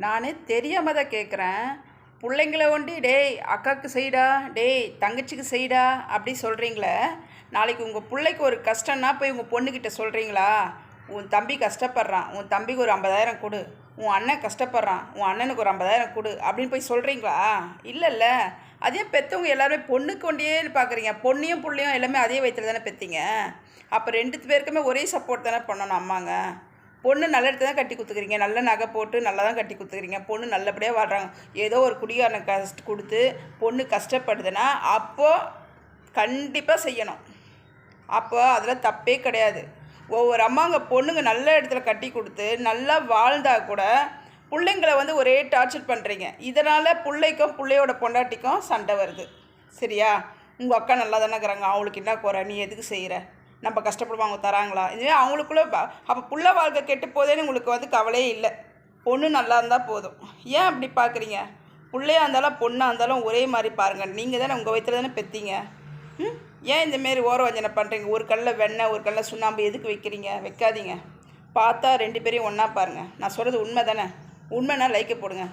நான் தெரியாமல் தான் கேட்குறேன். பிள்ளைங்கள ஒண்டி டேய் அக்காவுக்கு செய்டா, டேய் தங்கச்சிக்கு செய்டா அப்படி சொல்கிறீங்களே, நாளைக்கு உங்கள் பிள்ளைக்கு ஒரு கஷ்டம்னா போய் உங்கள் பொண்ணுக்கிட்ட சொல்கிறீங்களா? உன் தம்பி கஷ்டப்படுறான், உன் தம்பிக்கு ஒரு 50,000 கொடு, உன் அண்ணன் கஷ்டப்படுறான், உன் அண்ணனுக்கு ஒரு 50,000 கொடு அப்படின்னு போய் சொல்கிறீங்களா? இல்லைல்ல. அதே பெற்றவங்க எல்லாருமே பொண்ணுக்கு ஒண்டியே பார்க்குறீங்க. பொண்ணையும் பிள்ளையும் எல்லாமே அதே வயிற்றுல தானே பெற்றீங்க. அப்போ 2 பேருக்குமே ஒரே சப்போர்ட் தானே பண்ணணும் அம்மாங்க. பொண்ணு நல்ல இடத்துல தான் கட்டி கொடுத்துக்கிறீங்க, நல்ல நகை போட்டு நல்லா தான் கட்டி கொடுத்துக்கிறீங்க, பொண்ணு நல்லபடியாக வாழ்கிறாங்க. ஏதோ ஒரு குடிகாரனை கொடுத்து பொண்ணு கஷ்டப்படுதுன்னா அப்போது கண்டிப்பாக செய்யணும். அப்போ அதில் தப்பே கிடையாது. ஒவ்வொரு அம்மாங்க பொண்ணுங்க நல்ல இடத்துல கட்டி கொடுத்து நல்லா வாழ்ந்தால் கூட பிள்ளைங்களை ஒரே டார்ச்சர் பண்ணுறீங்க. இதனால் பிள்ளைக்கும் பிள்ளையோட பொண்டாட்டிக்கும் சண்டை வருது. சரியா? உங்கள் அக்கா நல்லா தானே இருக்கிறாங்க, அவங்களுக்கு என்ன குறை, நீ எதுக்கு செய்கிற, நம்ம கஷ்டப்படுவோம் அவங்க தராங்களா, இதுவே அவங்களுக்குள்ளே அப்போ புள்ள வாழ்க்கை கெட்டு போதேன்னு உங்களுக்கு கவலையே இல்லை. பொண்ணு நல்லா இருந்தால் போதும். ஏன் அப்படி பார்க்குறீங்க? பிள்ளையாக இருந்தாலும் பொண்ணாக இருந்தாலும் ஒரே மாதிரி பாருங்கள். நீங்கள் தானே உங்கள் வயிற்றுல தானே பெற்றீங்க. ஏன் இந்தமாரி ஓர வஞ்சனை பண்ணுறீங்க? ஒரு கல்லில் வெண்ணெய் ஒரு கல்லில் சுண்ணாம்பு எதுக்கு வைக்கிறீங்க? வைக்காதீங்க. பார்த்தா 2 பேரையும் ஒன்றா பாருங்கள். நான் சொல்கிறது உண்மை தானே? உண்மைன்னா லைக்கை போடுங்க.